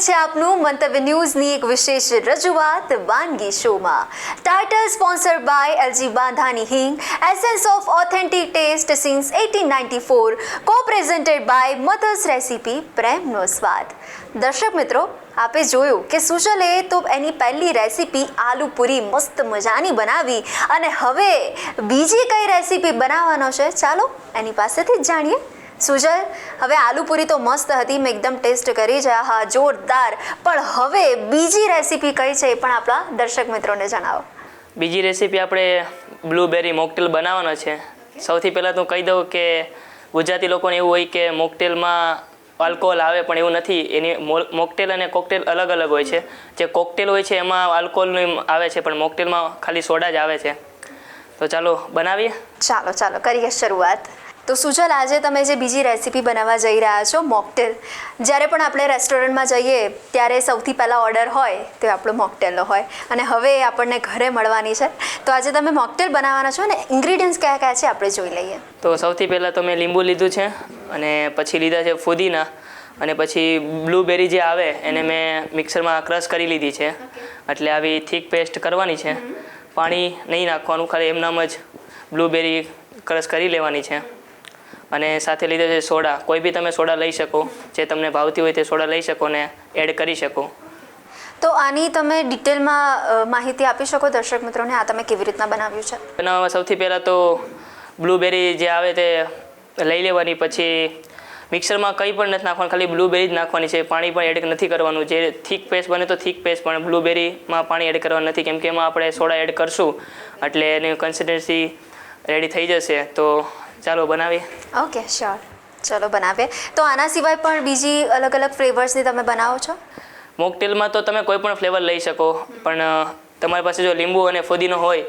છે આપનું મંતવ્ય ન્યૂઝની એક વિશેષ રજૂઆત વાનગી શોમાં. Title sponsored by LG Bandhani hing, essence of authentic taste since 1894, co-presented by Mother's Recipe, પ્રેમનો સ્વાદ. દર્શક મિત્રો, આપે જોયું કે સુજલે તો એની પહેલી રેસીપી આલુ પૂરી મસ્ત મજાની બનાવી અને હવે બીજી કઈ રેસીપી બનાવવાનો છે, ચાલો એની પાસેથી જ જાણીએ. સુજલ, હવે આલુ પૂરી તો મસ્ત હતી, મેં એકદમ ટેસ્ટ કરી છે, હા જોરદાર, પણ હવે બીજી રેસીપી કઈ છે એ પણ આપણા દર્શક મિત્રોને જણાવો. બીજી રેસીપી આપણે બ્લૂબેરી મોકટેલ બનાવવાનો છે. સૌથી પહેલાં તો કહી દઉં કે ગુજરાતી લોકોને એવું હોય કે મોકટેલમાં આલ્કોહોલ આવે, પણ એવું નથી. એની મોકટેલ અને કોકટેલ અલગ અલગ હોય છે. જે કોકટેલ હોય છે એમાં આલ્કોહોલનું આવે છે, પણ મોકટેલમાં ખાલી સોડા જ આવે છે. તો ચાલો બનાવીએ. ચાલો કરીએ શરૂઆત. તો સુજલ, આજે તમે જે બીજી રેસીપી બનાવવા જઈ રહ્યા છો મોકટેલ, જ્યારે પણ આપણે રેસ્ટોરન્ટમાં જઈએ ત્યારે સૌથી પહેલાં ઓર્ડર હોય તો આપણો મોકટેલનો હોય, અને હવે આપણને ઘરે મળવાની છે. તો આજે તમે મોકટેલ બનાવવાના છો ને, ઇન્ગ્રીડિયન્ટ્સ કયા કયા છે આપણે જોઈ લઈએ. તો સૌથી પહેલાં તો મેં લીંબુ લીધું છે, અને પછી લીધા છે ફુદીના, અને પછી બ્લૂબેરી જે આવે એને મેં મિક્સરમાં ક્રશ કરી લીધી છે. એટલે આવી થીક પેસ્ટ કરવાની છે. પાણી નહીં નાખવાનું, ખાલી એમનામ જ બ્લૂબેરી ક્રશ કરી લેવાની છે. અને સાથે લીધો છે સોડા. કોઈ બી તમે સોડા લઈ શકો, જે તમને ભાવતી હોય તે સોડા લઈ શકો ને એડ કરી શકો. તો આની તમે ડિટેલમાં માહિતી આપી શકો દર્શક મિત્રોને, આ તમે કેવી રીતના બનાવ્યું છે? બનાવવામાં સૌથી પહેલાં તો બ્લૂબેરી જે આવે તે લઈ લેવાની, પછી મિક્સરમાં કંઈ પણ નથી નાખવાનું, ખાલી બ્લૂબેરી જ નાખવાની છે. પાણી પણ એડ નથી કરવાનું. જે થીક પેસ્ટ બને તો થીક પેસ્ટ, પણ બ્લૂબેરીમાં પાણી એડ કરવાનું નથી, કેમ કે એમાં આપણે સોડા એડ કરશું એટલે એની કન્સિસ્ટન્સી રેડી થઈ જશે. તો ચાલો બનાવીએ. ઓકે, શ્યોર, ચલો બનાવીએ. તો આના સિવાય પણ બીજી અલગ અલગ ફ્લેવર્સની તમે બનાવો છો? મોકટેલમાં તો તમે કોઈ પણ ફ્લેવર લઈ શકો, પણ તમારી પાસે જો લીંબુ અને ફુદીનો હોય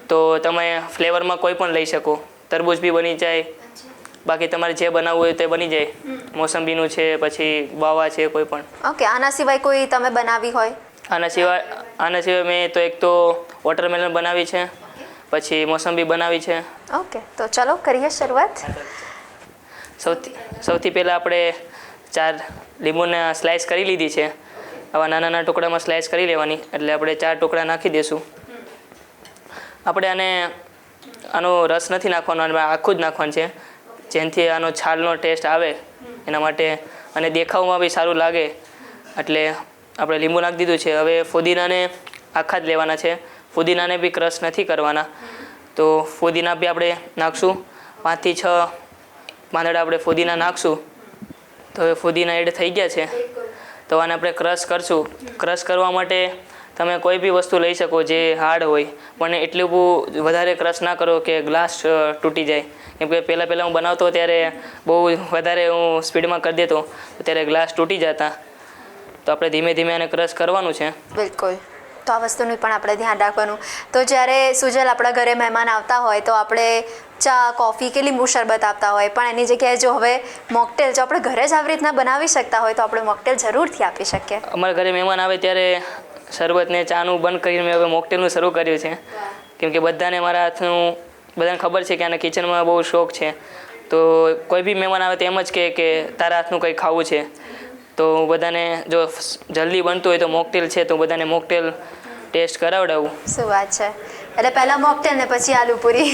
તો તમે ફ્લેવરમાં કોઈ પણ લઈ શકો. તરબૂચ બી બની જાય, બાકી તમારે જે બનાવવું હોય તે બની જાય. મોસંબીનું છે, પછી બાવા છે, કોઈ પણ. ઓકે, આના સિવાય કોઈ તમે બનાવી હોય? આના સિવાય મેં તો એક તો વોટરમેલન બનાવી છે, પછી મોસંબી બનાવી છે. ઓકે, તો ચલો કરીએ શરૂઆત. સૌથી પહેલાં આપણે 4 લીંબુના સ્લાઇસ કરી લીધી છે. આવા નાના નાના ટુકડામાં સ્લાઇસ કરી લેવાની, એટલે આપણે 4 ટુકડા નાખી દઈશું. આપણે આનો રસ નથી નાખવાનો, આખું જ નાખવાનું છે, જેનાથી આનો છાલનો ટેસ્ટ આવે એના માટે, અને દેખાવમાં બી સારું લાગે. એટલે આપણે લીંબુ નાખી દીધું છે. હવે ફુદીનાને આખા જ લેવાના છે. ફુદીનાને બી ક્રશ નથી કરવાના. તો ફુદીના બી આપણે નાખશું. 5 થી 6 પાંદડા આપણે ફુદીના નાખશું. તો હવે ફુદીના એડ થઈ ગયા છે. તો આને આપણે ક્રશ કરશું. ક્રશ કરવા માટે તમે કોઈ બી વસ્તુ લઈ શકો જે હાર્ડ હોય, પણ એટલું બહુ વધારે ક્રશ ના કરો કે ગ્લાસ તૂટી જાય. કેમ કે પહેલાં હું બનાવતો ત્યારે બહુ વધારે હું સ્પીડમાં કરી દેતો, ત્યારે ગ્લાસ તૂટી જતા. તો આપણે ધીમે ધીમે આને ક્રશ કરવાનું છે. બિલકુલ, તો આ વસ્તુનું પણ આપણે ધ્યાન રાખવાનું. તો જ્યારે સુજલ આપણા ઘરે મહેમાન આવતા હોય તો આપણે ચા, કોફી કે લીંબુ શરબત આપતા હોય, પણ એની જગ્યાએ જો હવે મોકટેલ જો આપણે ઘરે જ આવી રીતના બનાવી શકતા હોય તો આપણે મોકટેલ જરૂરથી આપી શકીએ. અમારા ઘરે મહેમાન આવે ત્યારે શરબતને ચાનું બંધ કરીને મેં હવે મોકટેલનું શરૂ કર્યું છે. કેમ કે બધાને મારા હાથનું બધાને ખબર છે કે આને કિચનમાં બહુ શોખ છે. તો કોઈ બી મહેમાન આવે તો એમ જ કહે કે તારા હાથનું કંઈ ખાવું છે. તો બધાને જો જલ્દી બનતું હોય તો મોકટેલ છે, તો બધાને મોકટેલ ટેસ્ટ કરાવડાવું. શું વાત છે! એટલે પહેલાં મોકટેલ ને પછી આલુ પૂરી.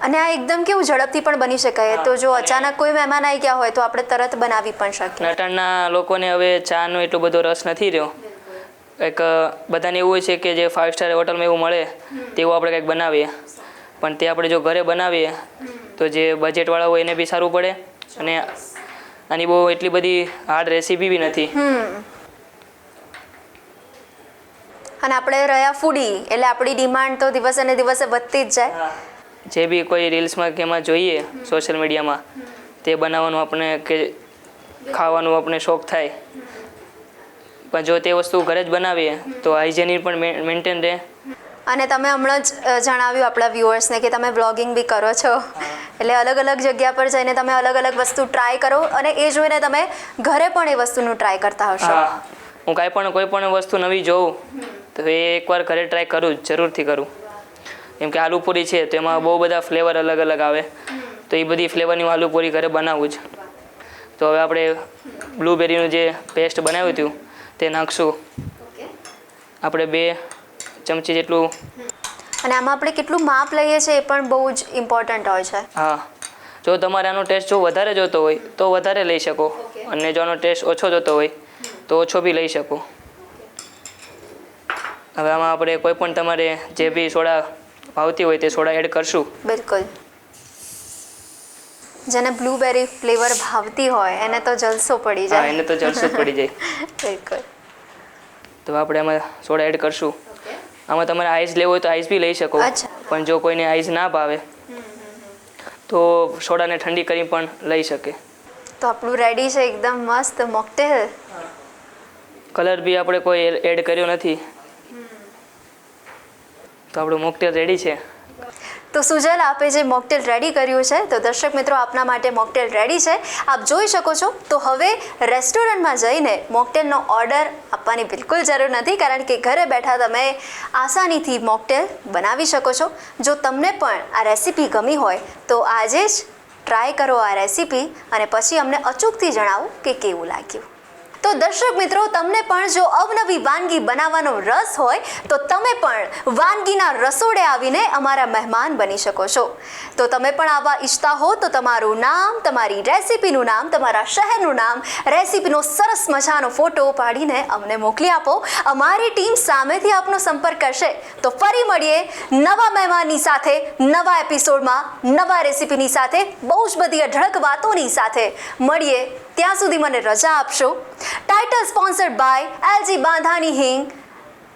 અને આ એકદમ કેવું ઝડપથી પણ બની શકાય. તો જો અચાનક કોઈ મહેમાન આવી ગયા હોય તો આપણે તરત બનાવી પણ શકીએ. નટાણના લોકોને હવે ચાનો એટલો બધો રસ નથી રહ્યો. એક બધાને એવું હોય છે કે જે 5 સ્ટાર હોટલમાં એવું મળે તેવું આપણે કંઈક બનાવીએ, પણ તે આપણે જો ઘરે બનાવીએ તો જે બજેટવાળા હોય એને બી સારું પડે, અને આની બહુ એટલી બધી હાર્ડ રેસીપી બી નથી. અને આપણે રહ્યા ફૂડી, એટલે આપણી ડિમાન્ડ તો દિવસે ને દિવસે વધતી જ જાય. જે બી કોઈ રીલ્સમાં કે એમાં જોઈએ સોશિયલ મીડિયામાં, તે બનાવવાનું આપણે કે ખાવાનું આપણે શોખ થાય, પણ જો તે વસ્તુ ઘરે જ બનાવીએ તો હાઇજેનિક પણ મેન્ટેન રહે. અને તમે હમણાં જ જણાવ્યું આપણા વ્યુઅર્સને કે તમે બ્લોગિંગ બી કરો છો, એટલે અલગ અલગ જગ્યા પર જઈને તમે અલગ અલગ વસ્તુ ટ્રાય કરો, અને એ જોઈને તમે ઘરે પણ એ વસ્તુનું ટ્રાય કરતા હશો. હું કોઈ પણ વસ્તુ નવી જોઉં તો એ એકવાર ઘરે ટ્રાય કરું, જરૂરથી કરું. કેમ કે આલુ પૂરી છે તો એમાં બહુ બધા ફ્લેવર અલગ અલગ આવે, તો એ બધી ફ્લેવરની આલુ પૂરી ઘરે બનાવું જ. તો હવે આપણે બ્લૂબેરીનું જે પેસ્ટ બનાવ્યું હતું તે નાખશું. આપણે 2 ચમચી જેટલું. અને આમાં આપણે કેટલું માપ લઈએ છીએ એ પણ બહુ જ ઇમ્પોર્ટન્ટ હોય છે. હા, જો તમારે આનો ટેસ્ટ જો વધારે જોતો હોય તો વધારે લઈ શકો, અને જો આનો ટેસ્ટ ઓછો જોતો હોય તો ઓછો બી લઈ શકો. હવે આમાં આપણે કોઈ પણ તમારે જે બી સોડા ભાવતી હોય તે સોડા એડ કરશું. બિલકુલ. જેને બ્લૂબેરી ફ્લેવર ભાવતી હોય એને તો જલસો પડી હા, જાય. એને તો જલસો જ પડી જાય. બિલકુલ. તો આપણે આમાં સોડા એડ કરશું. આમાં તમારે આઈસ લેવો હોય તો આઈસ બી લઈ શકો, અચ્છા. પણ જો કોઈને આઈસ ના ભાવે તો સોડાને ઠંડી કરી પણ લઈ શકે. તો આપણું રેડી છે એકદમ મસ્ત મોકટેલ. કલર બી આપણે કોઈ એડ કર્યો નથી, તો આપણું મોકટેલ રેડી છે. તો સુજલ, આપે જે મોકટેલ રેડી કર્યું છે, તો દર્શક મિત્રો આપના માટે મોકટેલ રેડી છે. આપ જોઈ શકો છો. તો હવે રેસ્ટોરન્ટમાં જઈને મોકટેલનો ઓર્ડર આપવાની બિલકુલ જરૂર નથી, કારણ કે ઘરે બેઠા તમે આસાનીથી મોકટેલ બનાવી શકો છો. જો તમને પણ આ રેસીપી ગમી હોય તો આજે જ ટ્રાય કરો આ રેસીપી, અને પછી અમને અચૂકથી જણાવો કે કેવું લાગ્યું. તો દર્શક મિત્રો, તમને પણ જો અવનવી વાનગી બનાવવાનો રસ હોય તો તમે પણ વાનગીના રસોડે આવીને અમારા મહેમાન બની શકો છો. તો તમે પણ આવા ઈચ્છતા હો તો તમારું નામ, તમારી રેસીપીનું નામ, તમારા શહેરનું નામ, રેસીપીનો સરસ મજાનો ફોટો પાડીને અમને મોકલી આપો. અમારી ટીમ સામેથી આપનો સંપર્ક કરશે. તો ફરી મળીએ નવા મહેમાનની સાથે, નવા એપિસોડમાં, નવા રેસીપીની સાથે, બહુ જ બધી અઢળક વાતોની સાથે મળીએ. ત્યાં સુધી મને રજા આપશો. ટાઇટલ સ્પોન્સર્ડ બાય LG બાંધાની હિંગ,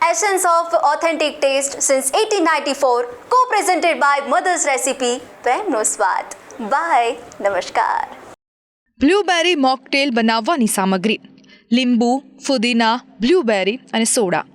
essence of authentic taste since 1894, co-presented by Mother's Recipe, પ્રેમનો સ્વાદ. બાય, નમસ્કાર. બ્લૂબેરી મોકટેલ બનાવવાની સામગ્રી: લીંબુ, ફુદીના, બ્લૂબેરી અને સોડા.